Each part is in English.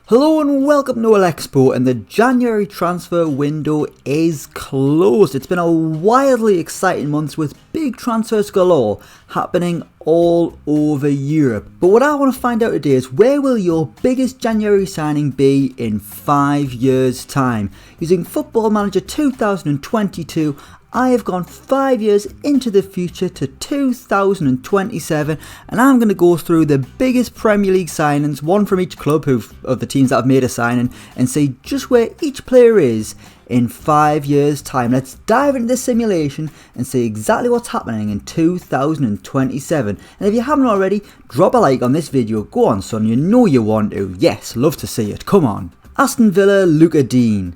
Hello and welcome to Elecspo, and the January transfer window is closed. It's been a wildly exciting month with big transfers galore happening all over Europe. But what I want to find out today is, where will your biggest January signing be in 5 years' time? Using Football Manager 2022, I have gone 5 years into the future to 2027, and I'm going to go through the biggest Premier League signings, one from each club of the teams that have made a signing, and see just where each player is in 5 years' time. Let's dive into the simulation and see exactly what's happening in 2027. And if you haven't already, drop a like on this video. Go on, son, you know you want to. Yes, love to see it. Come on. Aston Villa, Luca Dean.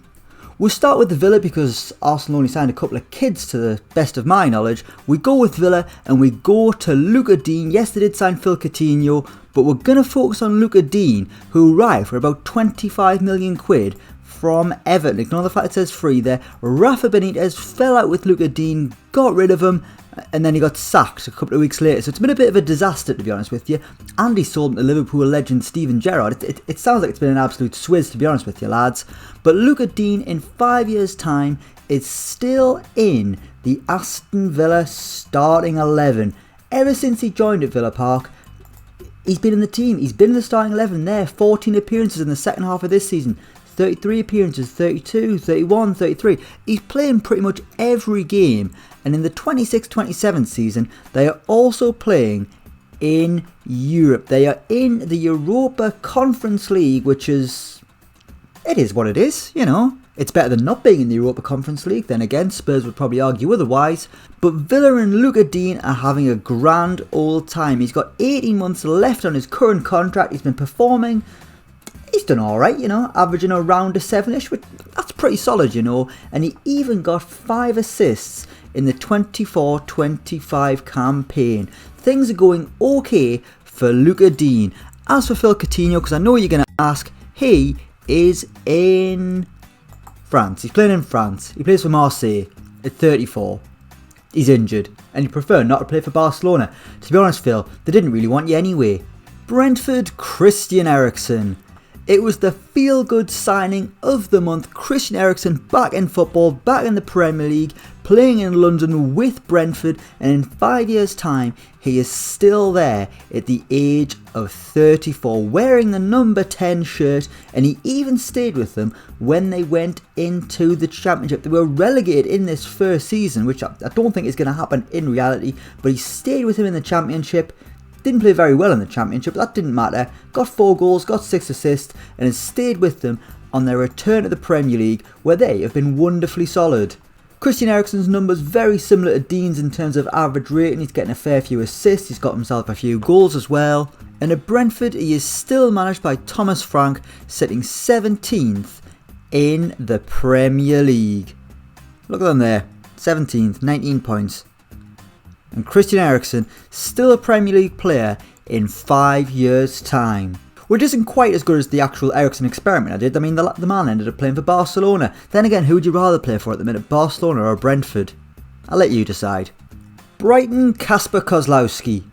We'll start with the Villa because Arsenal only signed a couple of kids to the best of my knowledge. We go with Villa and we go to Luca Dean. Yes, they did sign Phil Coutinho, but we're going to focus on Luca Dean, who arrived for about 25 million quid from Everton. Ignore the fact it says free there. Rafa Benitez fell out with Luca Dean, got rid of him, and then he got sacked a couple of weeks later. So it's been a bit of a disaster, to be honest with you. And he sold him to Liverpool legend Steven Gerrard. It sounds like it's been an absolute swizz, to be honest with you, lads. But Luca Dean, in 5 years' time, is still in the Aston Villa starting 11. Ever since he joined at Villa Park, he's been in the team. He's been in the starting 11 there. 14 appearances in the second half of this season. 33 appearances, 32, 31, 33. He's playing pretty much every game. And in the 26-27 season, they are also playing in Europe. They are in the Europa Conference League, which is... it is what it is, you know. It's better than not being in the Europa Conference League. Then again, Spurs would probably argue otherwise. But Villa and Luca Dean are having a grand old time. He's got 18 months left on his current contract. He's been performing. He's done alright, you know, averaging around a 7-ish, which that's pretty solid, you know. And he even got 5 assists in the 24-25 campaign. Things are going okay for Luca Dean. As for Phil Coutinho, because I know you're going to ask, he is in France. He's playing in France. He plays for Marseille at 34. He's injured, and he'd prefer not to play for Barcelona. To be honest, Phil, they didn't really want you anyway. Brentford, Christian Eriksen. It was the feel-good signing of the month. Christian Eriksen back in football, back in the Premier League, playing in London with Brentford, and in 5 years' time, he is still there at the age of 34, wearing the number 10 shirt, and he even stayed with them when they went into the Championship. They were relegated in this first season, which I don't think is going to happen in reality, but he stayed with him in the Championship. Didn't play very well in the Championship, but that didn't matter. Got 4 goals, got 6 assists, and has stayed with them on their return to the Premier League, where they have been wonderfully solid. Christian Eriksen's numbers very similar to Dean's in terms of average rating. He's getting a fair few assists, he's got himself a few goals as well. And at Brentford, he is still managed by Thomas Frank, sitting 17th in the Premier League. Look at them there, 17th, 19 points. And Christian Eriksen, still a Premier League player in 5 years' time. Which isn't quite as good as the actual Eriksen experiment I did. I mean, the man ended up playing for Barcelona. Then again, who would you rather play for at the minute, Barcelona or Brentford? I'll let you decide. Brighton, Kasper Kozlowski.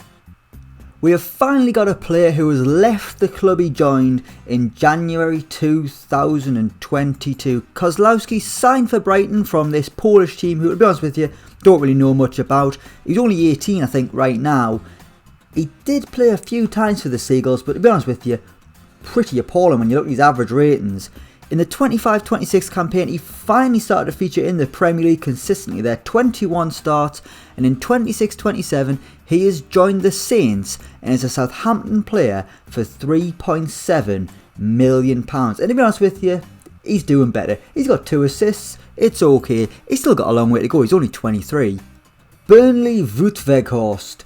We have finally got a player who has left the club he joined in January 2022. Kozlowski signed for Brighton from this Polish team who, to be honest with you, don't really know much about. He's only 18, I think, right now. He did play a few times for the Seagulls, but to be honest with you, pretty appalling when you look at his average ratings. In the 25-26 campaign, he finally started to feature in the Premier League consistently there, 21 starts, and in 26-27, he has joined the Saints and is a Southampton player for £3.7 million. And to be honest with you, he's doing better. He's got 2 assists, it's okay, he's still got a long way to go, he's only 23. Burnley, Wout Weghorst.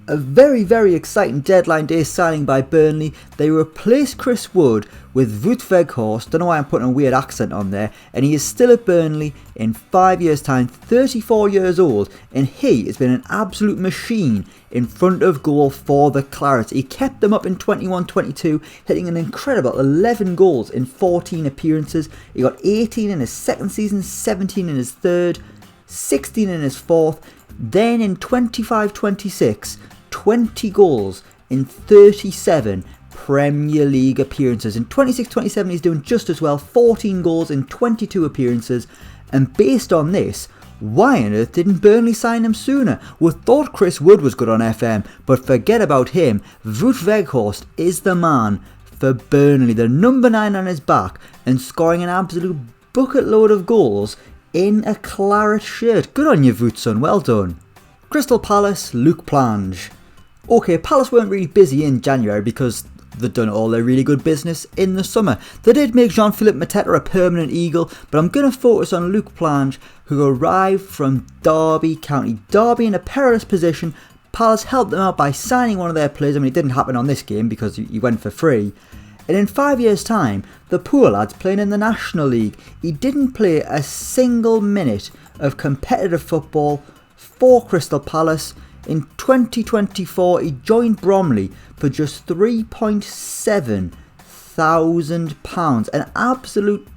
A very, very exciting deadline day signing by Burnley. They replaced Chris Wood with Wout Weghorst. Don't know why I'm putting a weird accent on there. And he is still at Burnley in 5 years' time, 34 years old. And he has been an absolute machine in front of goal for the Clarets. He kept them up in 21-22, hitting an incredible 11 goals in 14 appearances. He got 18 in his second season, 17 in his third, 16 in his fourth. Then in 25-26, 20 goals in 37 Premier League appearances. In 26-27 he's doing just as well, 14 goals in 22 appearances, and based on this, why on earth didn't Burnley sign him sooner? We thought Chris Wood was good on FM, but forget about him. Wout Weghorst is the man for Burnley, the number 9 on his back, and scoring an absolute bucket load of goals in a claret shirt. Good on you, Wout, son, well done. Crystal Palace, Luke Plange. Okay, Palace weren't really busy in January because they'd done all their really good business in the summer. They did make Jean-Philippe Mateta a permanent Eagle, but I'm going to focus on Luke Plange, who arrived from Derby County. Derby in a perilous position. Palace helped them out by signing one of their players. I mean, it didn't happen on this game because he went for free. And in 5 years' time, the poor lad's playing in the National League. He didn't play a single minute of competitive football for Crystal Palace. In 2024, he joined Bromley for just £3,700, an absolute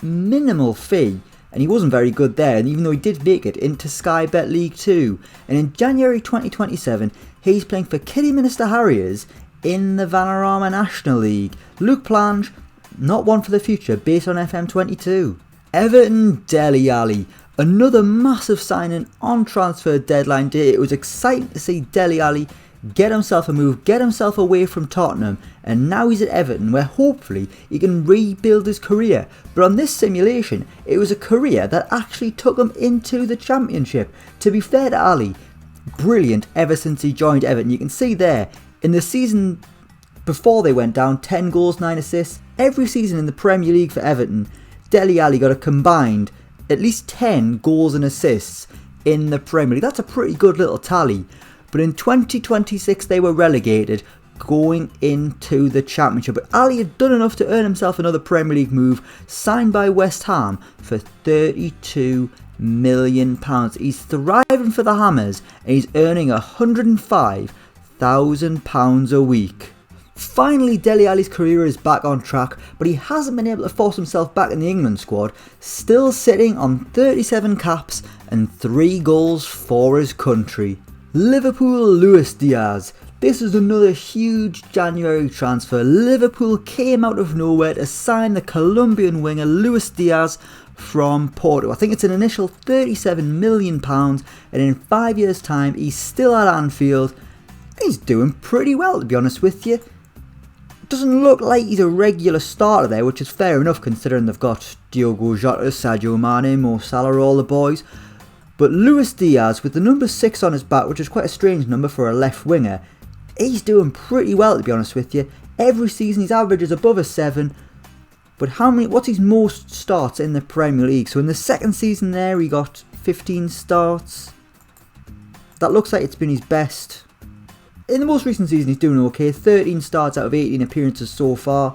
minimal fee, and he wasn't very good there, and even though he did make it into Sky Bet League 2. And in January 2027, he's playing for Kidderminster Harriers in the Vanarama National League. Luke Plange, not one for the future, based on FM22. Everton, Dele Alli. Another massive signing on transfer deadline day. It was exciting to see Dele Alli get himself a move, get himself away from Tottenham, and now he's at Everton, where hopefully he can rebuild his career. But on this simulation, it was a career that actually took him into the Championship. To be fair to Ali, brilliant ever since he joined Everton. You can see there, in the season before they went down, 10 goals, 9 assists. Every season in the Premier League for Everton, Dele Alli got a combined at least 10 goals and assists in the Premier League. That's a pretty good little tally. But in 2026 they were relegated, going into the Championship. But Ali had done enough to earn himself another Premier League move, signed by West Ham for £32 million. He's thriving for the Hammers, and he's earning £105,000 a week. Finally, Dele Alli's career is back on track, but he hasn't been able to force himself back in the England squad, still sitting on 37 caps and 3 goals for his country. Liverpool, Luis Diaz. This is another huge January transfer. Liverpool came out of nowhere to sign the Colombian winger Luis Diaz from Porto. I think it's an initial £37 million, and in 5 years' time he's still at Anfield. He's doing pretty well, to be honest with you. Doesn't look like he's a regular starter there, which is fair enough considering they've got Diogo Jota, Sadio Mane, Mo Salah, all the boys. But Luis Diaz, with the number 6 on his back, which is quite a strange number for a left winger, he's doing pretty well, to be honest with you. Every season his average is above a 7. But what's his most starts in the Premier League? So in the second season there he got 15 starts. That looks like it's been his best. In the most recent season he's doing okay, 13 starts out of 18 appearances so far.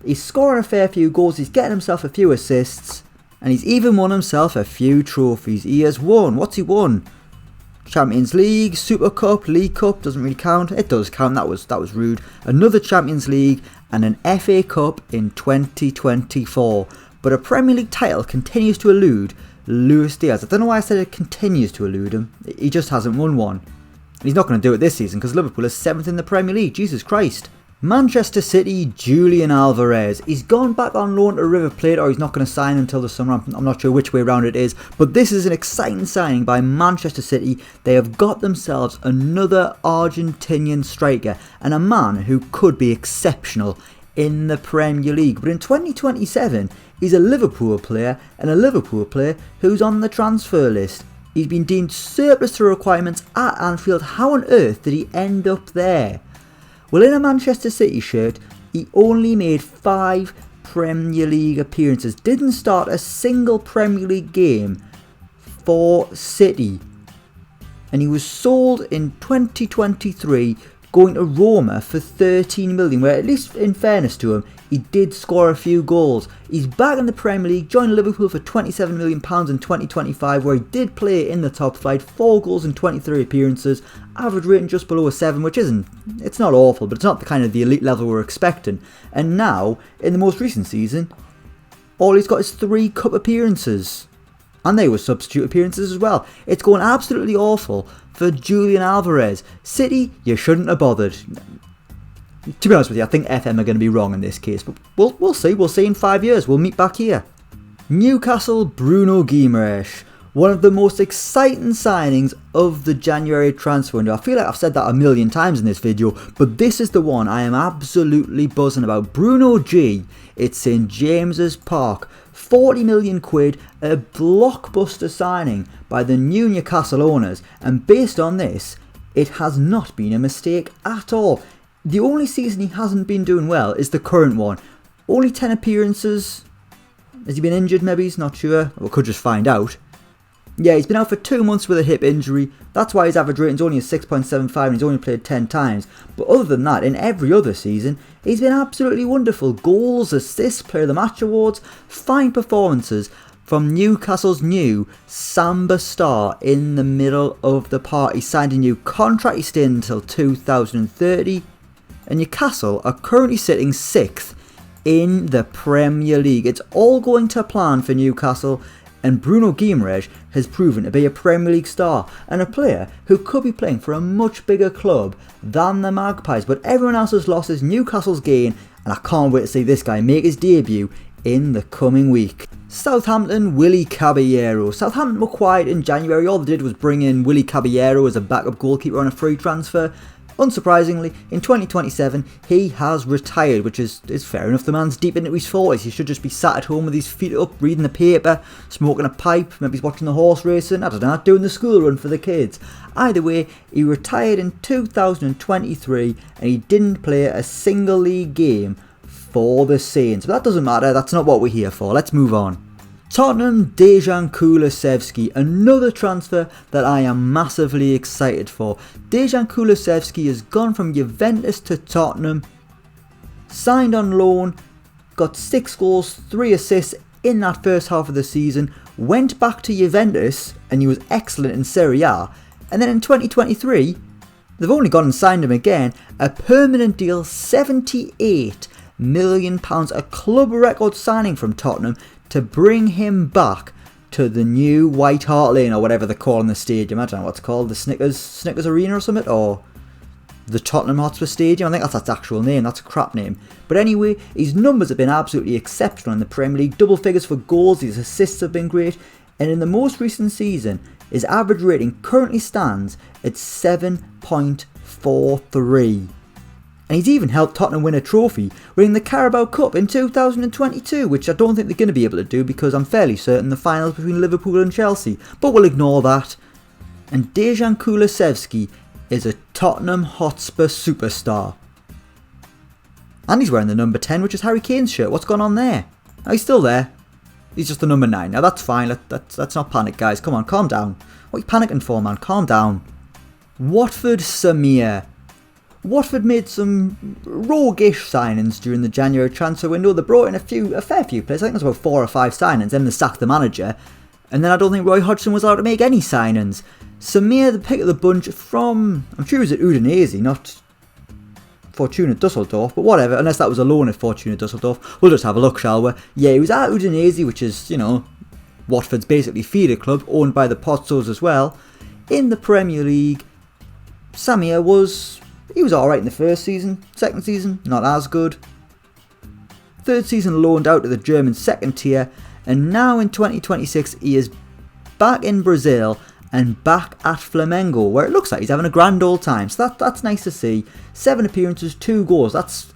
He's scoring a fair few goals, he's getting himself a few assists, and he's even won himself a few trophies. He has won, what's he won? Champions League, Super Cup, League Cup, doesn't really count. It does count, that was rude. Another Champions League and an FA Cup in 2024. But a Premier League title continues to elude Luis Diaz. I don't know why I said it continues to elude him, he just hasn't won one. He's not going to do it this season because Liverpool is 7th in the Premier League. Jesus Christ. Manchester City, Julian Alvarez. He's gone back on loan to River Plate, or he's not going to sign until the summer. I'm not sure which way around it is. But this is an exciting signing by Manchester City. They have got themselves another Argentinian striker and a man who could be exceptional in the Premier League. But in 2027, he's a Liverpool player, and a Liverpool player who's on the transfer list. He's been deemed surplus to requirements at Anfield. How on earth did he end up there? Well, in a Manchester City shirt, he only made 5 Premier League appearances. Didn't start a single Premier League game for City. And he was sold in 2023, going to Roma for 13 million, where at least in fairness to him, he did score a few goals. He's back in the Premier League, joined Liverpool for £27 million in 2025, where he did play in the top flight, 4 goals in 23 appearances, average rating just below a 7, which it's not awful, but it's not the kind of the elite level we're expecting. And now, in the most recent season, all he's got is 3 cup appearances. And they were substitute appearances as well. It's going absolutely awful for Julian Alvarez. City, you shouldn't have bothered. To be honest with you, I think FM are going to be wrong in this case, but we'll see. We'll see in 5 years. We'll meet back here. Newcastle, Bruno Guimaraes. One of the most exciting signings of the January transfer window. I feel like I've said that a million times in this video, but this is the one I am absolutely buzzing about. Bruno G. It's St James's Park. 40 million quid, a blockbuster signing by the new Newcastle owners, and based on this, it has not been a mistake at all. The only season he hasn't been doing well is the current one. Only 10 appearances. Has he been injured maybe? He's not sure. We could just find out. Yeah, he's been out for 2 months with a hip injury. That's why his average rating's only a 6.75 and he's only played 10 times. But other than that, in every other season, he's been absolutely wonderful. Goals, assists, player of the match awards, fine performances from Newcastle's new Samba star in the middle of the park. He signed a new contract, he's staying until 2030. And Newcastle are currently sitting 6th in the Premier League. It's all going to plan for Newcastle. And Bruno Guimaraes has proven to be a Premier League star and a player who could be playing for a much bigger club than the Magpies. But everyone else's losses, Newcastle's gain, and I can't wait to see this guy make his debut in the coming week. Southampton, Willy Caballero. Southampton were quiet in January. All they did was bring in Willy Caballero as a backup goalkeeper on a free transfer. Unsurprisingly, in 2027, he has retired, which is fair enough. The man's deep into his 40s. He should just be sat at home with his feet up, reading the paper, smoking a pipe, maybe he's watching the horse racing, I don't know, doing the school run for the kids. Either way, he retired in 2023 and he didn't play a single league game for the Saints. But that doesn't matter, that's not what we're here for. Let's move on. Tottenham, Dejan Kulusevski, another transfer that I am massively excited for. Dejan Kulusevski has gone from Juventus to Tottenham, signed on loan, got 6 goals, 3 assists in that first half of the season, went back to Juventus and he was excellent in Serie A, and then in 2023, they've only gone and signed him again, a permanent deal, £78 million, a club record signing from Tottenham, to bring him back to the new White Hart Lane or whatever they're calling the stadium. I don't know what it's called, the Snickers Arena or something, or the Tottenham Hotspur Stadium. I think that's its actual name, that's a crap name. But anyway, his numbers have been absolutely exceptional in the Premier League. Double figures for goals, his assists have been great, and in the most recent season, his average rating currently stands at 7.43. And he's even helped Tottenham win a trophy, winning the Carabao Cup in 2022, which I don't think they're going to be able to do because I'm fairly certain the finals between Liverpool and Chelsea. But we'll ignore that. And Dejan Kulusevski is a Tottenham Hotspur superstar. And he's wearing the number 10, which is Harry Kane's shirt. What's going on there? Oh, he's still there. He's just the number 9. Now that's fine. Let's not panic, guys. Come on, calm down. What are you panicking for, man? Calm down. Watford, Samir. Watford made some roguish signings during the January transfer window. They brought in a fair few players. I think it was about 4 or 5 signings. Then they sacked the manager. And then I don't think Roy Hodgson was allowed to make any signings. Samir, the pick of the bunch from, I'm sure he was at Udinese, not Fortuna Dusseldorf, but whatever. Unless that was a loan at Fortuna Dusseldorf. We'll just have a look, shall we? Yeah, he was at Udinese, which is, you know, Watford's basically feeder club, owned by the Pozzos as well. In the Premier League, Samir was alright in the first season. Second season, not as good. Third season loaned out to the German second tier. And now in 2026 he is back in Brazil and back at Flamengo, where it looks like he's having a grand old time. So that's nice to see. 7 appearances, 2 goals. That's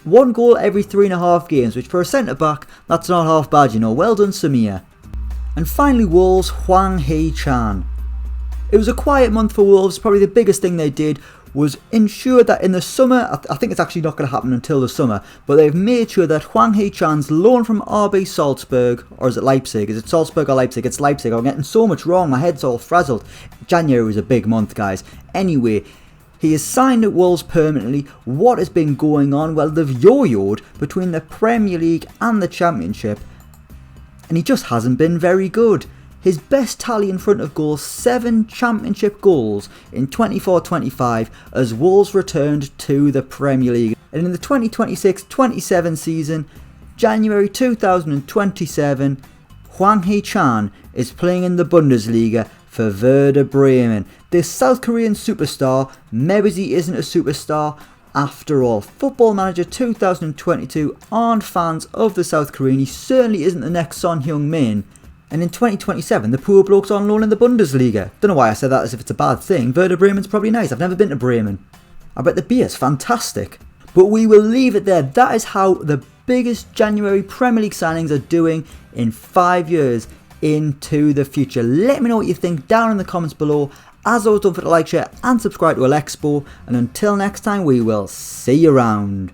1 goal every 3.5 games, which for a centre back, that's not half bad, you know. Well done, Samir. And finally, Wolves, Hwang Hee-chan. It was a quiet month for Wolves. Probably the biggest thing they did was ensure that in the summer, I think it's actually not going to happen until the summer, but they've made sure that Hwang Hee-chan's loan from RB Salzburg, or is it Leipzig? Is it Salzburg or Leipzig? It's Leipzig. I'm getting so much wrong, my head's all frazzled. January was a big month, guys. Anyway, he is signed at Wolves permanently. What has been going on? Well, they've yo-yoed between the Premier League and the Championship, and he just hasn't been very good. His best tally in front of goals, 7 Championship goals in 24-25 as Wolves returned to the Premier League. And in the 2026-27 season, January 2027, Hwang Hee-chan is playing in the Bundesliga for Werder Bremen. This South Korean superstar, maybe he isn't a superstar, After all, Football Manager 2022 aren't fans of the South Korean. He certainly isn't the next Son Heung-min. And in 2027, the poor bloke's on loan in the Bundesliga. Don't know why I said that as if it's a bad thing. Werder Bremen's probably nice. I've never been to Bremen. I bet the beer's fantastic. But we will leave it there. That is how the biggest January Premier League signings are doing in 5 years into the future. Let me know what you think down in the comments below. As always, don't forget to like, share and subscribe to Elecspo. And until next time, we will see you around.